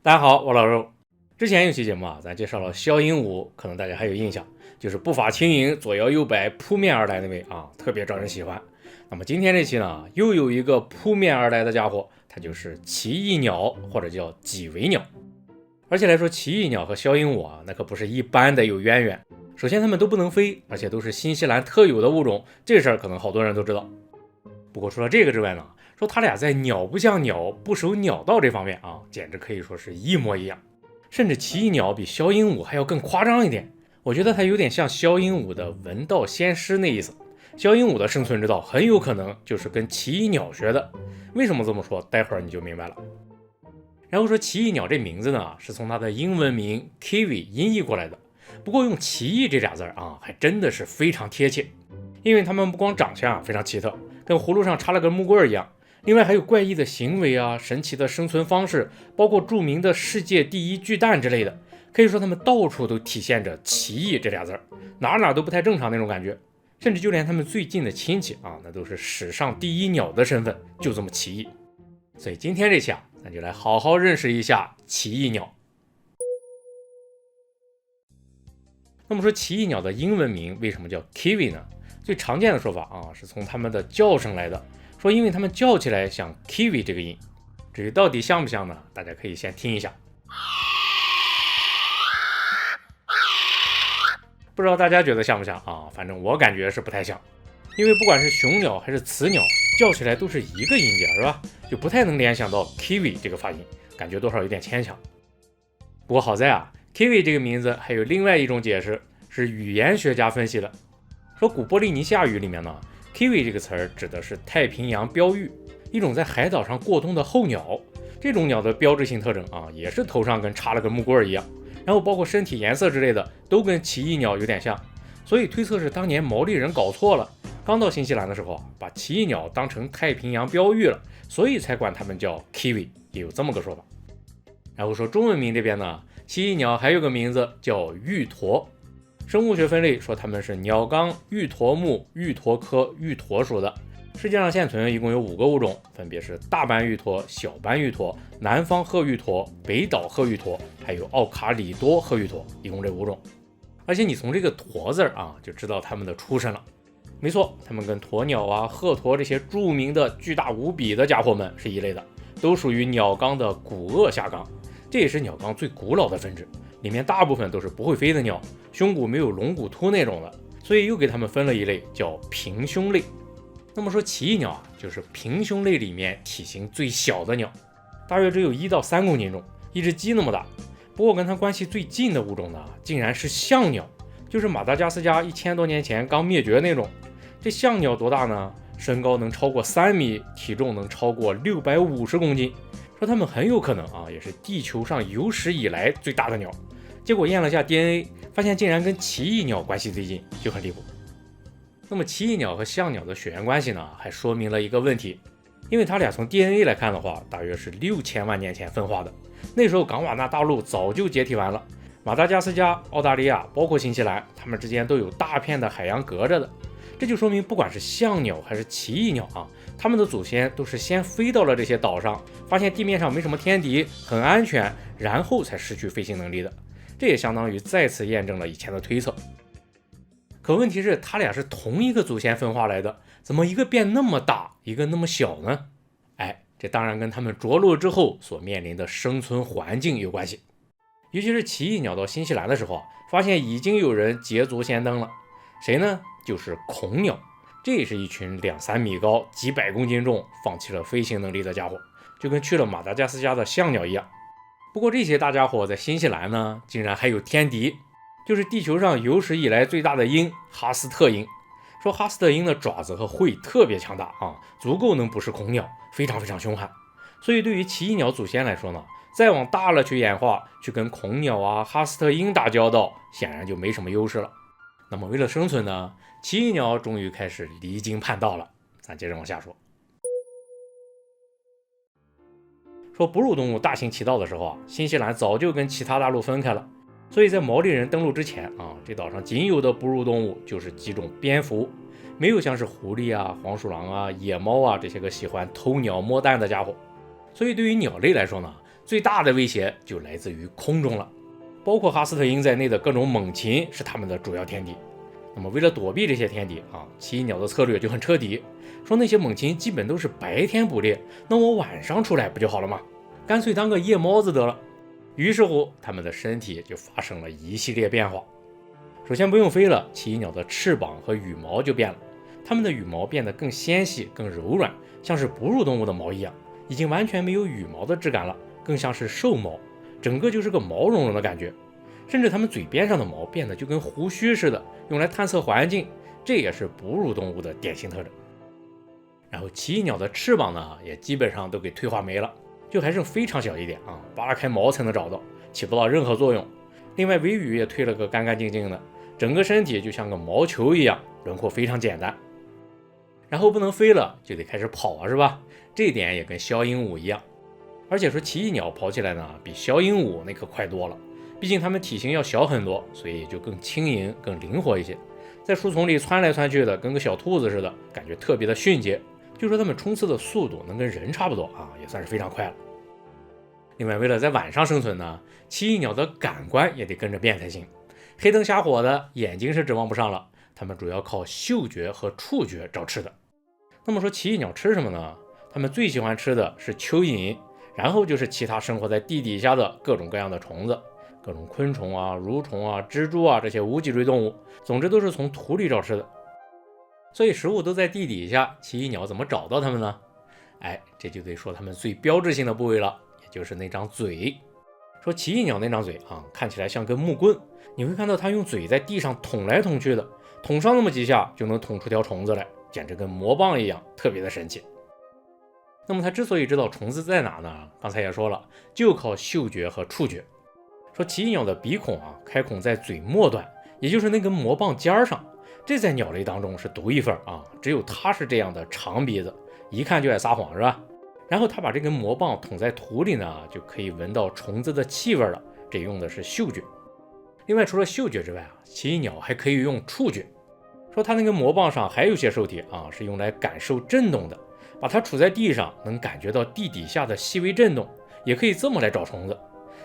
大家好，我老肉。之前有期节目咱介绍了枭鹦鹉，可能大家还有印象，就是步伐轻盈、左摇右摆、扑面而来那位特别招人喜欢。那么今天这期呢，又有一个扑面而来的家伙，它就是奇异鸟，或者叫几维鸟。而且来说，奇异鸟和枭鹦鹉那可不是一般的有渊源。首先，它们都不能飞，而且都是新西兰特有的物种，这事儿可能好多人都知道。不过除了这个之外呢，说他俩在鸟不像鸟、不守鸟道这方面简直可以说是一模一样。甚至奇异鸟比枭鹦鹉还要更夸张一点，我觉得它有点像枭鹦鹉的闻道先师那意思。枭鹦鹉的生存之道很有可能就是跟奇异鸟学的。为什么这么说？待会儿你就明白了。然后说奇异鸟这名字呢，是从它的英文名 kiwi 音译过来的。不过用奇异这俩字还真的是非常贴切，因为它们不光长相非常奇特，跟葫芦上插了根木棍一样，另外还有怪异的行为神奇的生存方式，包括著名的世界第一巨蛋之类的。可以说它们到处都体现着奇异这俩字，哪都不太正常那种感觉。甚至就连他们最近的亲戚那都是史上第一鸟的身份，就这么奇异。所以今天这期咱就来好好认识一下奇异鸟。那么说奇异鸟的英文名为什么叫 kiwi 呢？最常见的说法是从它们的叫声来的，说因为它们叫起来像 kiwi 这个音。至于到底像不像呢？大家可以先听一下。不知道大家觉得像不像反正我感觉是不太像，因为不管是雄鸟还是雌鸟，叫起来都是一个音节，是吧？就不太能联想到 kiwi 这个发音，感觉多少有点牵强。不过好在kiwi 这个名字还有另外一种解释，是语言学家分析的。说古波利尼西亚语里面呢 kiwi 这个词儿指的是太平洋标鹬，一种在海岛上过冬的候鸟。这种鸟的标志性特征也是头上跟插了个木棍一样，然后包括身体颜色之类的都跟奇异鸟有点像，所以推测是当年毛利人搞错了，刚到新西兰的时候把奇异鸟当成太平洋标鹬了，所以才管它们叫 kiwi， 也有这么个说法。然后说中文名这边呢，奇异鸟还有个名字叫玉驼。生物学分类说它们是鸟纲玉驼目玉驼科玉驼属的。世界上现存一共有5个物种，分别是大斑玉驼、小斑玉驼、南方褐玉驼、北岛褐玉驼，还有奥卡里多褐玉驼，一共这5种。而且你从这个驼字就知道它们的出身了。没错，它们跟鸵鸟鹤鸵这些著名的巨大无比的家伙们是一类的，都属于鸟纲的古颚下纲。这也是鸟纲最古老的分支，里面大部分都是不会飞的鸟，胸骨没有龙骨突那种的，所以又给它们分了一类，叫平胸类。那么说奇异鸟就是平胸类里面体型最小的鸟，大约只有1到3公斤重，一只鸡那么大。不过跟它关系最近的物种呢，竟然是象鸟，就是马达加斯加1000多年前刚灭绝那种。这象鸟多大呢？身高能超过3米，体重能超过650公斤。说它们很有可能也是地球上有史以来最大的鸟。结果验了下 DNA， 发现竟然跟奇异鸟关系最近，就很离谱。那么奇异鸟和象鸟的血缘关系呢，还说明了一个问题，因为它俩从 DNA 来看的话，大约是6000万年前分化的。那时候冈瓦纳大陆早就解体完了，马达加斯加、澳大利亚包括新西兰，它们之间都有大片的海洋隔着的。这就说明不管是象鸟还是奇异鸟它们的祖先都是先飞到了这些岛上，发现地面上没什么天敌，很安全，然后才失去飞行能力的。这也相当于再次验证了以前的推测。可问题是它俩是同一个祖先分化来的，怎么一个变那么大，一个那么小呢？这当然跟它们着陆之后所面临的生存环境有关系。尤其是奇异鸟到新西兰的时候发现已经有人捷足先登了。谁呢？就是恐鸟。这也是一群2-3米高、几百公斤重、放弃了飞行能力的家伙，就跟去了马达加斯加的象鸟一样。不过这些大家伙在新西兰呢，竟然还有天敌，就是地球上有史以来最大的鹰——哈斯特鹰。说哈斯特鹰的爪子和喙特别强大足够能捕食恐鸟，非常非常凶悍。所以对于奇异鸟祖先来说呢，再往大了去演化，去跟恐鸟哈斯特鹰打交道，显然就没什么优势了。那么为了生存呢，奇异鸟终于开始离经叛道了。咱接着往下说。说哺乳动物大行其道的时候新西兰早就跟其他大陆分开了，所以在毛利人登陆之前这岛上仅有的哺乳动物就是几种蝙蝠，没有像是狐狸黄鼠狼野猫这些个喜欢偷鸟摸蛋的家伙。所以对于鸟类来说呢，最大的威胁就来自于空中了，包括哈斯特鹰在内的各种猛禽是它们的主要天敌。那么为了躲避这些天敌奇异鸟的策略就很彻底，说那些猛禽基本都是白天捕猎，那我晚上出来不就好了吗？干脆当个夜猫子得了。于是乎，它们的身体就发生了一系列变化。首先不用飞了，奇异鸟的翅膀和羽毛就变了，它们的羽毛变得更纤细、更柔软，像是哺乳动物的毛一样，已经完全没有羽毛的质感了，更像是兽毛，整个就是个毛茸茸的感觉。甚至它们嘴边上的毛变得就跟胡须似的，用来探测环境，这也是哺乳动物的典型特征。然后奇异鸟的翅膀呢，也基本上都给退化没了，就还剩非常小一点扒开毛才能找到，起不到任何作用。另外尾羽也退了个干干净净的，整个身体就像个毛球一样，轮廓非常简单。然后不能飞了，就得开始跑是吧？这一点也跟枭鹦鹉一样。而且说奇异鸟跑起来呢，比枭鹦鹉那可快多了。毕竟它们体型要小很多，所以就更轻盈、更灵活一些，在树丛里窜来窜去的，跟个小兔子似的，感觉特别的迅捷。据说它们冲刺的速度能跟人差不多也算是非常快了。另外，为了在晚上生存呢，奇异鸟的感官也得跟着变才行。黑灯瞎火的，眼睛是指望不上了，它们主要靠嗅觉和触觉找吃的。那么说奇异鸟吃什么呢？它们最喜欢吃的是蚯蚓，然后就是其他生活在地底下的各种各样的虫子。各种昆虫蠕虫蜘蛛这些无脊椎动物，总之都是从土里找吃的。所以食物都在地底下，奇异鸟怎么找到它们呢？这就得说它们最标志性的部位了，也就是那张嘴。说奇异鸟那张嘴看起来像根木棍，你会看到它用嘴在地上捅来捅去的，捅上那么几下就能捅出条虫子来，简直跟魔棒一样，特别的神奇。那么它之所以知道虫子在哪呢？刚才也说了，就靠嗅觉和触觉。说奇异鸟的鼻孔开孔在嘴末端，也就是那根魔棒尖上，这在鸟类当中是独一份只有它是这样的长鼻子，一看就爱撒谎是吧？然后它把这根魔棒捅在土里呢，就可以闻到虫子的气味了，这用的是嗅觉。另外除了嗅觉之外奇异鸟还可以用触觉。说它那根魔棒上还有些受体是用来感受震动的，把它杵在地上能感觉到地底下的细微震动，也可以这么来找虫子。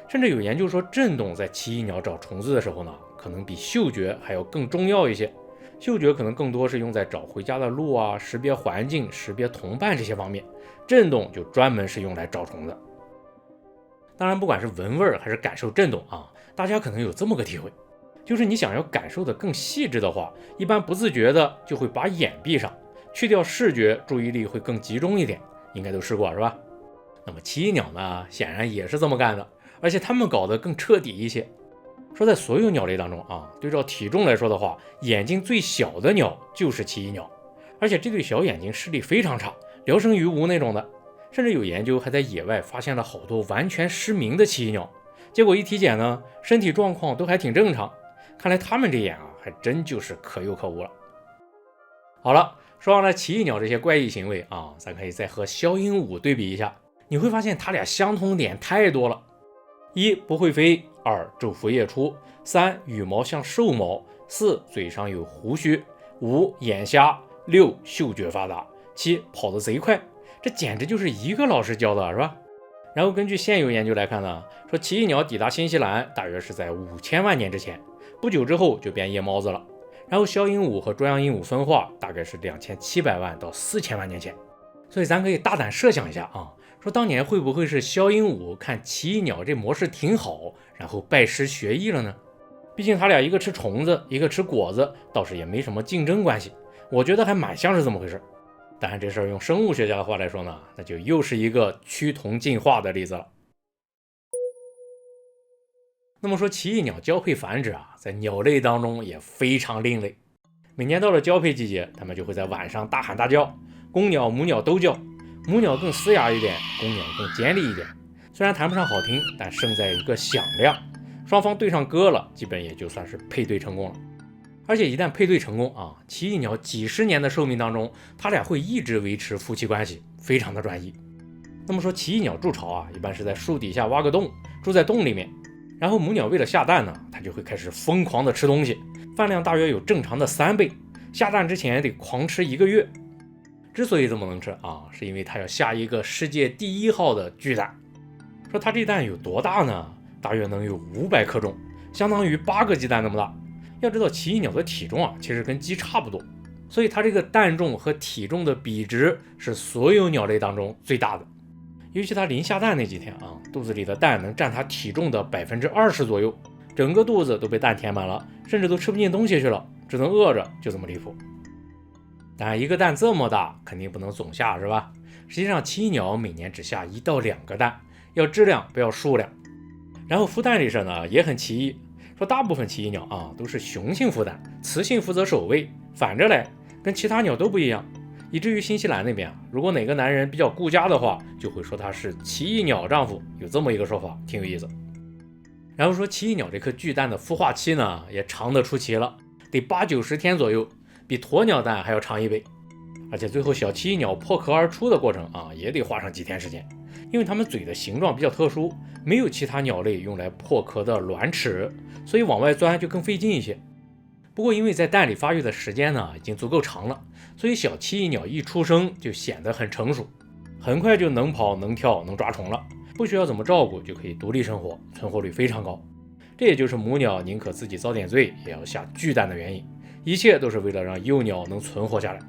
甚至有研究说，震动在奇异鸟找虫子的时候呢，可能比嗅觉还要更重要一些。嗅觉可能更多是用在找回家的路识别环境、识别同伴这些方面，震动就专门是用来找虫子。当然，不管是闻味还是感受震动大家可能有这么个体会，就是你想要感受的更细致的话，一般不自觉的就会把眼闭上，去掉视觉，注意力会更集中一点，应该都试过是吧？那么奇异鸟呢，显然也是这么干的。而且他们搞得更彻底一些。说在所有鸟类当中对照体重来说的话，眼睛最小的鸟就是奇异鸟，而且这对小眼睛视力非常差，聊胜于无那种的。甚至有研究还在野外发现了好多完全失明的奇异鸟，结果一体检呢，身体状况都还挺正常。看来他们这眼还真就是可有可无了。好了，说完了奇异鸟这些怪异行为咱可以再和枭鹦鹉对比一下，你会发现它俩相同点太多了。一不会飞，二昼伏夜出，三羽毛像兽毛，四嘴上有胡须，五眼瞎，六嗅觉发达，七跑得贼快。这简直就是一个老师教的是吧？然后根据现有研究来看呢，说奇异鸟抵达新西兰大约是在5000万年之前，不久之后就变夜猫子了。然后枭鹦鹉和啄阳鹦鹉分化大概是2700万到4000万年前。所以咱可以大胆设想一下说当年会不会是枭鹦鹉看奇异鸟这模式挺好，然后拜师学艺了呢？毕竟他俩一个吃虫子，一个吃果子，倒是也没什么竞争关系，我觉得还蛮像是这么回事。当然这事儿用生物学家的话来说呢，那就又是一个趋同进化的例子了。那么说奇异鸟交配繁殖在鸟类当中也非常另类。每年到了交配季节，它们就会在晚上大喊大叫，公鸟母鸟都叫，母鸟更嘶哑一点，公鸟更尖利一点。虽然谈不上好听，但胜在一个响亮。双方对上歌了，基本也就算是配对成功了。而且一旦配对成功奇异鸟几十年的寿命当中，它俩会一直维持夫妻关系，非常的专一。那么说奇异鸟筑巢一般是在树底下挖个洞，住在洞里面。然后母鸟为了下蛋呢，它就会开始疯狂的吃东西，饭量大约有正常的3倍，下蛋之前得狂吃1个月。之所以这么能吃是因为它要下一个世界第1号的巨蛋。说它这蛋有多大呢？大约能有500克重，相当于8个鸡蛋那么大。要知道奇异鸟的体重其实跟鸡差不多，所以它这个蛋重和体重的比值是所有鸟类当中最大的。尤其它临下蛋那几天肚子里的蛋能占它体重的20%左右，整个肚子都被蛋填满了，甚至都吃不进东西去了，只能饿着，就这么离谱。当然一个蛋这么大肯定不能总下是吧？实际上奇异鸟每年只下1到2个蛋，要质量不要数量。然后孵蛋这事呢也很奇异，说大部分奇异鸟都是雄性孵蛋，雌性负责守卫，反着来，跟其他鸟都不一样。以至于新西兰那边如果哪个男人比较顾家的话，就会说他是奇异鸟丈夫，有这么一个说法，挺有意思。然后说奇异鸟这颗巨蛋的孵化期呢也长得出奇了，得80-90天左右，比鸵鸟蛋还要长1倍。而且最后小奇异鸟破壳而出的过程也得花上几天时间，因为它们嘴的形状比较特殊，没有其他鸟类用来破壳的卵齿，所以往外钻就更费劲一些。不过因为在蛋里发育的时间已经足够长了，所以小奇异鸟一出生就显得很成熟，很快就能跑能跳能抓虫了，不需要怎么照顾就可以独立生活，存活率非常高。这也就是母鸟宁可自己遭点罪也要下巨蛋的原因，一切都是为了让幼鸟能存活下来。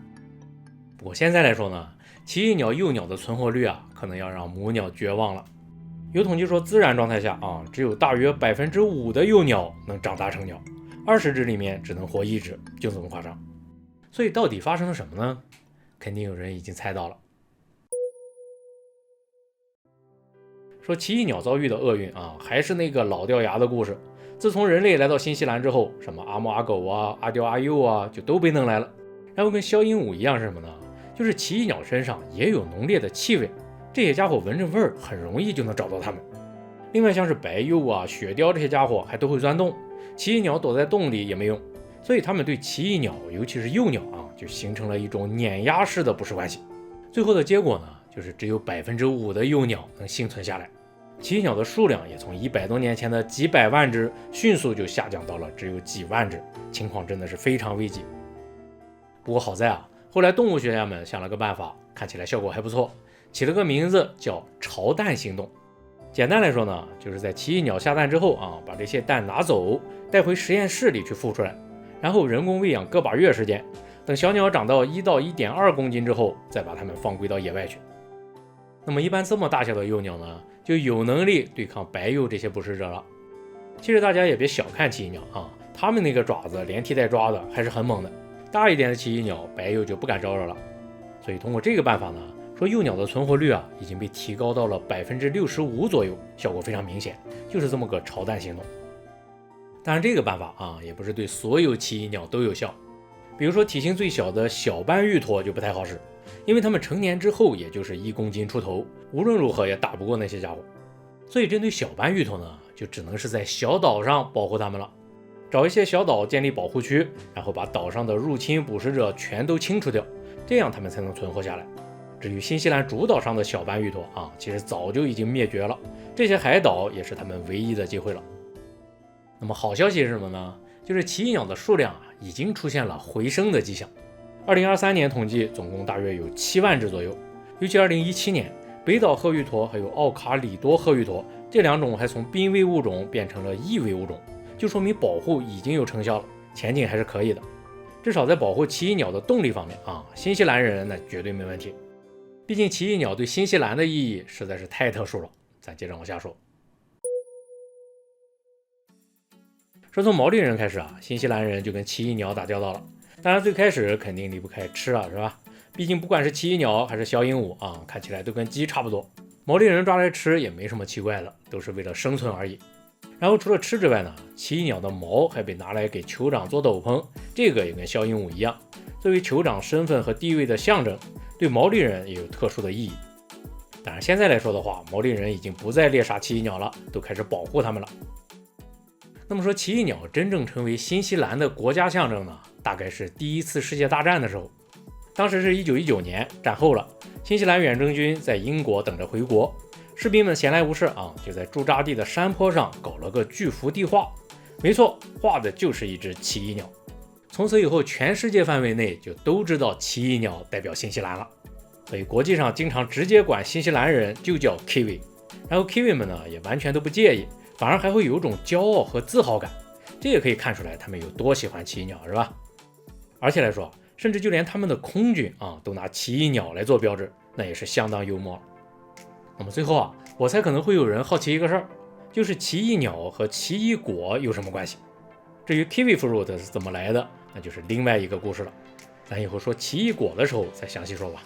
不过现在来说呢，奇异鸟幼鸟的存活率可能要让母鸟绝望了。有统计说自然状态下只有大约5%的幼鸟能长大成鸟，20只里面只能活1只，就这么夸张。所以到底发生了什么呢？肯定有人已经猜到了。说奇异鸟遭遇的厄运还是那个老掉牙的故事。自从人类来到新西兰之后，什么阿猫阿狗阿雕阿幼就都被弄来了。然后跟枭鹦鹉一样是什么呢？就是奇异鸟身上也有浓烈的气味，这些家伙闻着味儿很容易就能找到它们。另外像是白鼬雪貂这些家伙还都会钻洞，奇异鸟躲在洞里也没用，所以它们对奇异鸟尤其是幼鸟就形成了一种碾压式的不适关系。最后的结果呢，就是只有5%的幼鸟能幸存下来，奇异鸟的数量也从100多年前的几百万只迅速就下降到了只有几万只，情况真的是非常危急。不过好在后来动物学家们想了个办法，看起来效果还不错，起了个名字叫潮蛋行动。简单来说呢，就是在奇异鸟下蛋之后把这些蛋拿走，带回实验室里去孵出来，然后人工喂养个把月时间，等小鸟长到1到1.2公斤之后，再把它们放归到野外去。那么一般这么大小的幼鸟呢，就有能力对抗白鼬这些捕食者了。其实大家也别小看奇异鸟它们那个爪子连踢带抓的还是很猛的，大一点的奇异鸟白鼬就不敢招惹了。所以通过这个办法呢，说幼鸟的存活率已经被提高到了65%左右，效果非常明显，就是这么个潮蛋行动。当然这个办法也不是对所有奇异鸟都有效，比如说体型最小的小斑玉驼就不太好使，因为它们成年之后也就是1公斤出头，无论如何也打不过那些家伙。所以针对小斑玉驼呢，就只能是在小岛上保护它们了，找一些小岛建立保护区，然后把岛上的入侵捕食者全都清除掉，这样它们才能存活下来。至于新西兰主岛上的小斑玉驼其实早就已经灭绝了，这些海岛也是他们唯一的机会了。那么好消息是什么呢？就是奇异鸟的数量已经出现了回升的迹象。2023年统计总共大约有7万只左右，尤其2017年北岛褐玉驼还有奥卡里多褐玉驼这2种还从濒危物种变成了易危物种，就说明保护已经有成效了，前景还是可以的。至少在保护奇异鸟的动力方面新西兰人那绝对没问题。毕竟奇异鸟对新西兰的意义实在是太特殊了。咱接着往下说。说从毛利人开始新西兰人就跟奇异鸟打交道了。当然最开始肯定离不开吃是吧？毕竟不管是奇异鸟还是小鹦鹉看起来都跟鸡差不多，毛利人抓来吃也没什么奇怪的，都是为了生存而已。然后除了吃之外呢，奇异鸟的毛还被拿来给酋长做斗篷，这个也跟小鹦鹉一样，作为酋长身份和地位的象征，对毛利人也有特殊的意义。当然现在来说的话，毛利人已经不再猎杀奇异鸟了，都开始保护它们了。那么说奇异鸟真正成为新西兰的国家象征呢，大概是第1次世界大战的时候。当时是1919年，战后了，新西兰远征军在英国等着回国，士兵们闲来无事就在驻扎地的山坡上搞了个巨幅地画，没错，画的就是一只奇异鸟。从此以后全世界范围内就都知道奇异鸟代表新西兰了，所以国际上经常直接管新西兰人就叫 Kiwi，然后 Kiwi 们呢也完全都不介意，反而还会有一种骄傲和自豪感，这也可以看出来他们有多喜欢奇异鸟，是吧？而且来说，甚至就连他们的空军都拿奇异鸟来做标志，那也是相当幽默了。那么最后我猜可能会有人好奇一个事儿，就是奇异鸟和奇异果有什么关系？至于 Kiwi fruit 是怎么来的，那就是另外一个故事了。咱以后说奇异果的时候再详细说吧。